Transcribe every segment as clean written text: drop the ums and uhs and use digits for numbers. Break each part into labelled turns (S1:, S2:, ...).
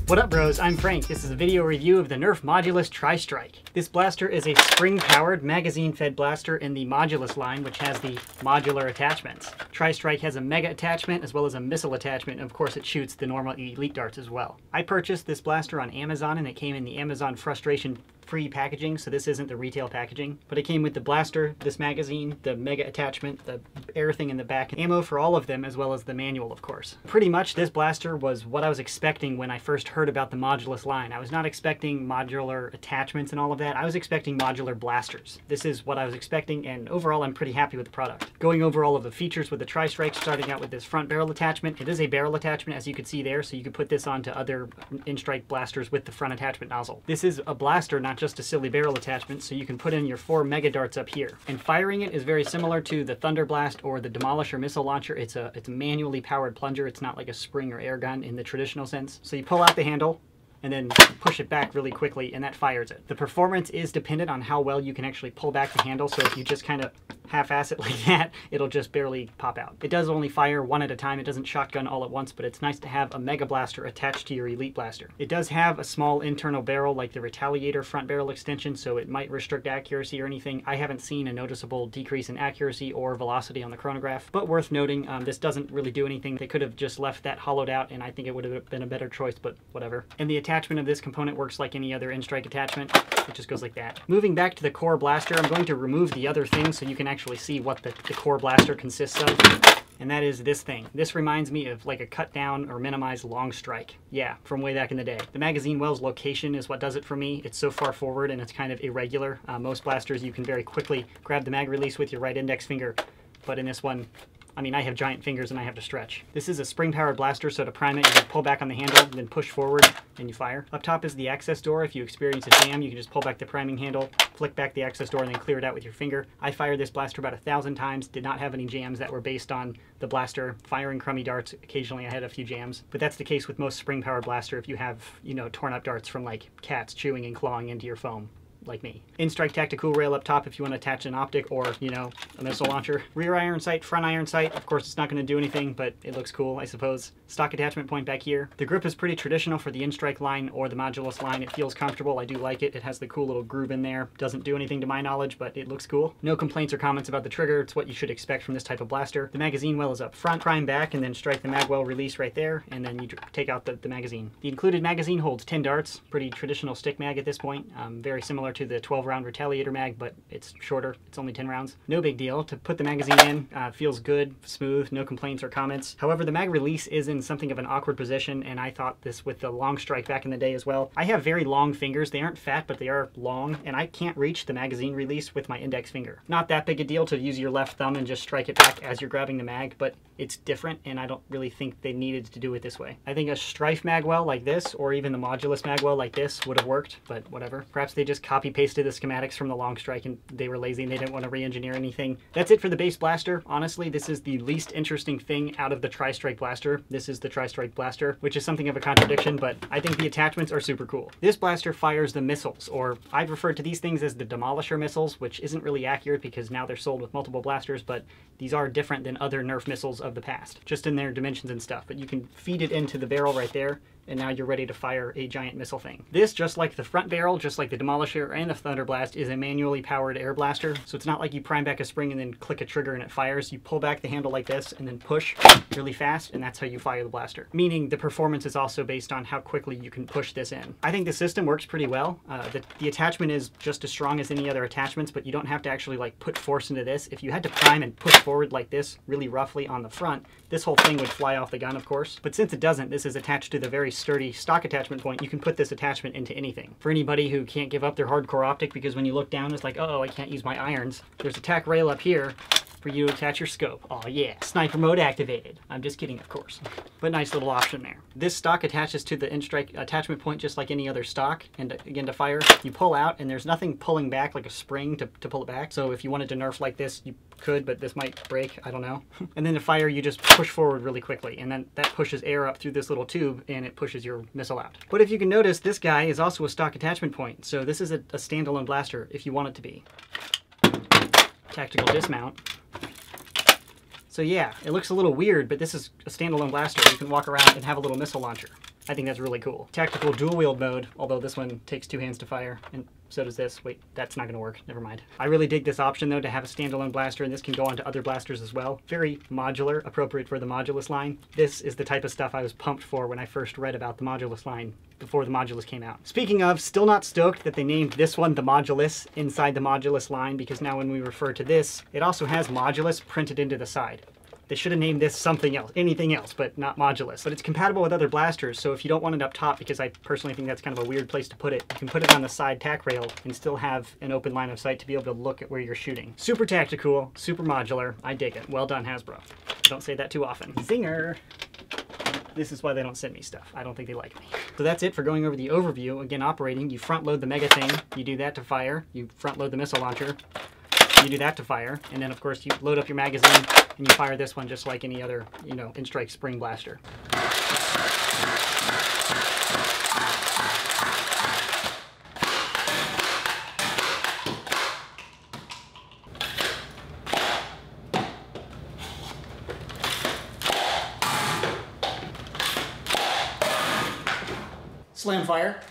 S1: What up bros, I'm Frank. This is a video review of the Nerf Modulus Tristrike. This blaster is a spring-powered, magazine-fed blaster in the Modulus line, which has the modular attachments. Tristrike has a mega attachment as well as a missile attachment, and of course it shoots the normal elite darts as well. I purchased this blaster on Amazon and it came in the Amazon frustration-free packaging, so this isn't the retail packaging. But it came with the blaster, this magazine, the mega attachment, the air thing in the back, ammo for all of them, as well as the manual, of course. Pretty much this blaster was what I was expecting when I first heard about the Modulus line. I was not expecting modular attachments and all of that. I was expecting modular blasters. This is what I was expecting, and overall I'm pretty happy with the product. Going over all of the features with the Tristrike, starting out with this front barrel attachment. It is a barrel attachment, as you can see there, so you can put this onto other in-strike blasters with the front attachment nozzle. This is a blaster, not just a silly barrel attachment, so you can put in your 4 mega darts up here. And firing it is very similar to the Thunder Blast or the Demolisher missile launcher. It's a manually powered plunger. It's not like a spring or air gun in the traditional sense. So you pull out the handle and then push it back really quickly, and that fires it. The performance is dependent on how well you can actually pull back the handle, so if you just kind of half-ass it like that, it'll just barely pop out. It does only fire one at a time. It doesn't shotgun all at once, but it's nice to have a mega blaster attached to your elite blaster. It does have a small internal barrel like the Retaliator front barrel extension, so it might restrict accuracy or anything. I haven't seen a noticeable decrease in accuracy or velocity on the chronograph, but worth noting, this doesn't really do anything. They could have just left that hollowed out, and I think it would have been a better choice, but whatever. And the attachment of this component works like any other in-strike attachment. It just goes like that. Moving back to the core blaster, I'm going to remove the other thing so you can actually see what the core blaster consists of. And that is this thing. This reminds me of like a cut down or minimized long strike. Yeah, from way back in the day. The magazine well's location is what does it for me. It's so far forward and it's kind of irregular. Most blasters you can very quickly grab the mag release with your right index finger, but in this one, I mean, I have giant fingers and I have to stretch. This is a spring-powered blaster, so to prime it, you just pull back on the handle, then push forward, and you fire. Up top is the access door. If you experience a jam, you can just pull back the priming handle, flick back the access door, and then clear it out with your finger. I fired this blaster about 1,000 times, did not have any jams that were based on the blaster firing crummy darts. Occasionally I had a few jams, but that's the case with most spring-powered blaster if you have, you know, torn up darts from like cats chewing and clawing into your foam, like me. In-strike tactical rail up top if you want to attach an optic or, you know, a missile launcher. Rear iron sight, front iron sight. Of course, it's not going to do anything, but it looks cool, I suppose. Stock attachment point back here. The grip is pretty traditional for the in-strike line or the Modulus line. It feels comfortable. I do like it. It has the cool little groove in there. Doesn't do anything to my knowledge, but it looks cool. No complaints or comments about the trigger. It's what you should expect from this type of blaster. The magazine well is up front, prime back, and then strike the mag well release right there, and then you take out the magazine. The included magazine holds 10 darts. Pretty traditional stick mag at this point. Very similar to the 12-round Retaliator mag, but it's shorter. It's only 10 rounds. No big deal. To put the magazine in, feels good, smooth, no complaints or comments. However, the mag release is in something of an awkward position, and I thought this with the long strike back in the day as well. I have very long fingers. They aren't fat, but they are long, and I can't reach the magazine release with my index finger. Not that big a deal to use your left thumb and just strike it back as you're grabbing the mag, but it's different, and I don't really think they needed to do it this way. I think a Strife magwell like this, or even the Modulus magwell like this, would have worked, but whatever. Perhaps they just copy-pasted the schematics from the long strike and they were lazy and they didn't want to re-engineer anything. That's it for the base blaster. Honestly, this is the least interesting thing out of the Tristrike blaster. This is the Tristrike blaster, which is something of a contradiction, but I think the attachments are super cool. This blaster fires the missiles, or I've referred to these things as the Demolisher missiles, which isn't really accurate because now they're sold with multiple blasters, but these are different than other Nerf missiles of the past, just in their dimensions and stuff. But you can feed it into the barrel right there, and now you're ready to fire a giant missile thing. This, just like the front barrel, just like the Demolisher and the Thunder Blast, is a manually powered air blaster. So it's not like you prime back a spring and then click a trigger and it fires. You pull back the handle like this and then push really fast, and that's how you fire the blaster. Meaning the performance is also based on how quickly you can push this in. I think the system works pretty well. The attachment is just as strong as any other attachments, but you don't have to actually like put force into this. If you had to prime and push forward like this really roughly on the front, this whole thing would fly off the gun, of course. But since it doesn't, this is attached to the very sturdy stock attachment point. You can put this attachment into anything. For anybody who can't give up their hardcore optic because when you look down it's like, oh, I can't use my irons, there's a tack rail up here for you to attach your scope. Oh yeah, sniper mode activated. I'm just kidding, of course. But nice little option there. This stock attaches to the in-strike attachment point just like any other stock, and again, to fire, you pull out and there's nothing pulling back like a spring to pull it back. So if you wanted to Nerf like this, you could, but this might break, I don't know. And then to fire, you just push forward really quickly, and then that pushes air up through this little tube and it pushes your missile out. But if you can notice, this guy is also a stock attachment point, so this is a standalone blaster if you want it to be. Tactical dismount. So yeah, it looks a little weird, but this is a standalone blaster. You can walk around and have a little missile launcher. I think that's really cool. Tactical dual wield mode, although this one takes 2 hands to fire, and so does this. Wait, that's not gonna work, never mind. I really dig this option though, to have a standalone blaster, and this can go onto other blasters as well. Very modular, appropriate for the Modulus line. This is the type of stuff I was pumped for when I first read about the Modulus line before the Modulus came out. Speaking of, still not stoked that they named this one the Modulus inside the Modulus line, because now when we refer to this, it also has Modulus printed into the side. They should have named this something else, anything else, but not Modulus. But it's compatible with other blasters, so if you don't want it up top, because I personally think that's kind of a weird place to put it, you can put it on the side tack rail and still have an open line of sight to be able to look at where you're shooting. Super tactical, super modular. I dig it. Well done, Hasbro. Don't say that too often. Zinger! This is why they don't send me stuff. I don't think they like me. So that's it for going over the overview. Again, operating, you front load the mega thing, you do that to fire, you front load the missile launcher, you do that to fire, and then of course you load up your magazine and you fire this one just like any other, you know, N-Strike spring blaster. Slam fire.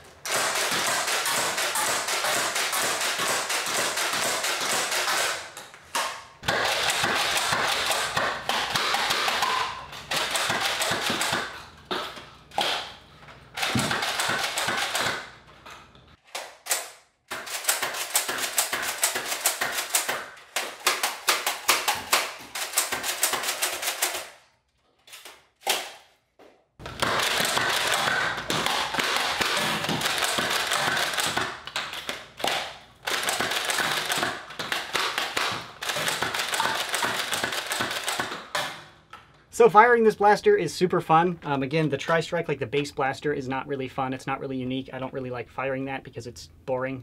S1: So firing this blaster is super fun. Again, the Tristrike, like the base blaster, is not really fun. It's not really unique. I don't really like firing that because it's boring.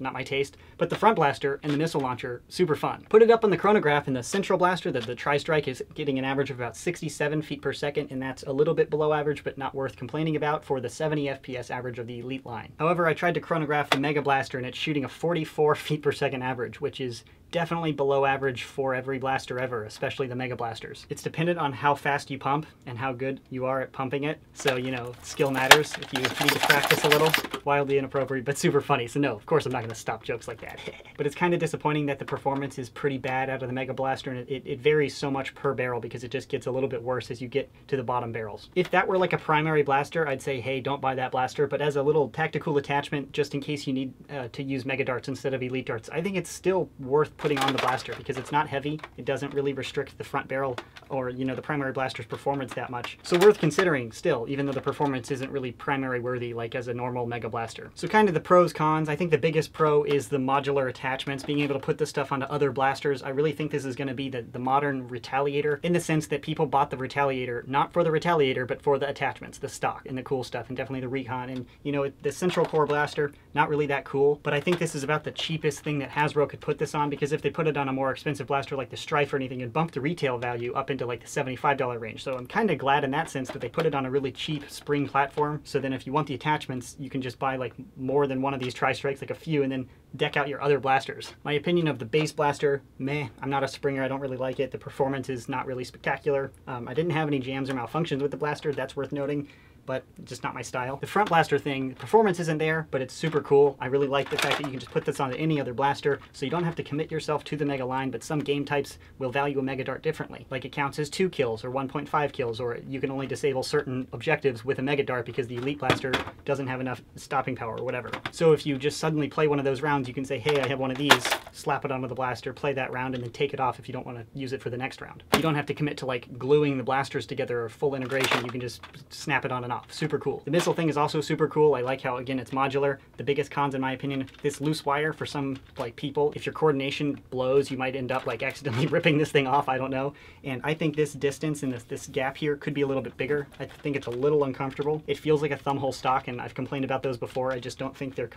S1: Not my taste. But the front blaster and the missile launcher, super fun. Put it up on the chronograph, and the central blaster, the Tristrike, is getting an average of about 67 feet per second, and that's a little bit below average, but not worth complaining about for the 70 FPS average of the Elite line. However, I tried to chronograph the Mega Blaster, and it's shooting a 44 feet per second average, which is definitely below average for every blaster ever, especially the Mega Blasters. It's dependent on how fast you pump and how good you are at pumping it. So, you know, skill matters. If you need to practice a little, wildly inappropriate, but super funny. So no, of course I'm not going to stop jokes like that. But it's kind of disappointing that the performance is pretty bad out of the Mega Blaster, and it varies so much per barrel because it just gets a little bit worse as you get to the bottom barrels. If that were like a primary blaster, I'd say, hey, don't buy that blaster. But as a little tactical attachment, just in case you need to use Mega Darts instead of Elite Darts, I think it's still worth putting on the blaster because it's not heavy. It doesn't really restrict the front barrel or, you know, the primary blaster's performance that much. So worth considering still, even though the performance isn't really primary worthy like as a normal Mega Blaster. So kind of the pros, cons. I think the biggest pro is the modular attachments, being able to put this stuff onto other blasters. I really think this is going to be the modern Retaliator, in the sense that people bought the Retaliator not for the Retaliator, but for the attachments, the stock and the cool stuff, and definitely the Recon. And, you know, the Central Core Blaster, not really that cool, but I think this is about the cheapest thing that Hasbro could put this on, because if they put it on a more expensive blaster like the Strife or anything, it'd bump the retail value up into like the $75 range. So I'm kind of glad in that sense that they put it on a really cheap spring platform, so then if you want the attachments, you can just buy like more than one of these Tristrikes, like a few, and then deck out your other blasters. My opinion of the base blaster, meh. I'm not a springer, I don't really like it. The performance is not really spectacular. I didn't have any jams or malfunctions with the blaster, that's worth noting, but just not my style. The front blaster thing, performance isn't there, but it's super cool. I really like the fact that you can just put this onto any other blaster, so you don't have to commit yourself to the Mega line, but some game types will value a Mega Dart differently. Like it counts as 2 kills or 1.5 kills, or you can only disable certain objectives with a Mega Dart because the Elite Blaster doesn't have enough stopping power or whatever. So if you just suddenly play one of those rounds, you can say, hey, I have one of these, slap it onto the blaster, play that round, and then take it off if you don't want to use it for the next round. You don't have to commit to like gluing the blasters together or full integration. You can just snap it on and off. Super cool. The missile thing is also super cool. I like how, again, it's modular. The biggest cons, in my opinion, this loose wire for some like people, if your coordination blows, you might end up like accidentally ripping this thing off. I don't know. And I think this distance and this gap here could be a little bit bigger. I think it's a little uncomfortable. It feels like a thumbhole stock, and I've complained about those before. I just don't think they're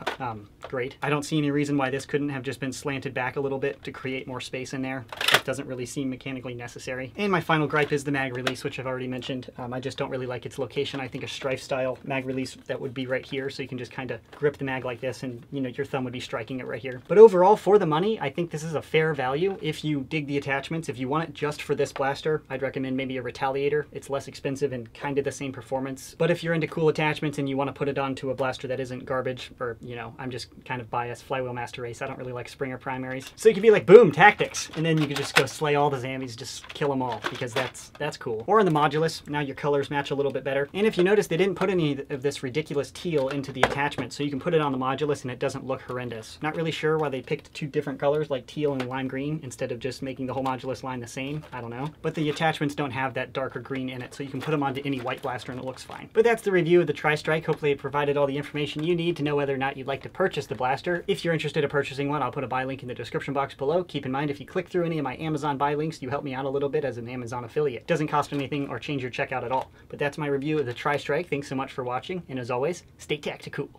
S1: great. I don't see any reason why this couldn't have just been slanted back a little bit to create more space in there. It doesn't really seem mechanically necessary. And my final gripe is the mag release, which I've already mentioned. I just don't really like its location. I think a strife style mag release that would be right here, so you can just kind of grip the mag like this, and you know, your thumb would be striking it right here. But overall, for the money, I think this is a fair value. If you dig the attachments, if you want it just for this blaster, I'd recommend maybe a Retaliator. It's less expensive and kind of the same performance. But if you're into cool attachments and you want to put it onto a blaster that isn't garbage, or, you know, I'm just kind of biased, Flywheel Master Race, I don't really like Springer primaries. So you could be like, boom, tactics, and then you could just go slay all the zombies, just kill them all, because that's cool. Or in the Modulus, now your colors match a little bit better. And if you notice, they didn't put any of this ridiculous teal into the attachment, so you can put it on the Modulus and it doesn't look horrendous. Not really sure why they picked two different colors like teal and lime green instead of just making the whole Modulus line the same. I don't know. But the attachments don't have that darker green in it, so you can put them onto any white blaster and it looks fine. But that's the review of the Tristrike. Hopefully it provided all the information you need to know whether or not you'd like to purchase the blaster. If you're interested in purchasing one, I'll put a buy link in the description box below. Keep in mind, if you click through any of my Amazon buy links, you help me out a little bit as an Amazon affiliate. It doesn't cost anything or change your checkout at all. But that's my review of the Tristrike. Thanks so much for watching, and as always, stay tactical.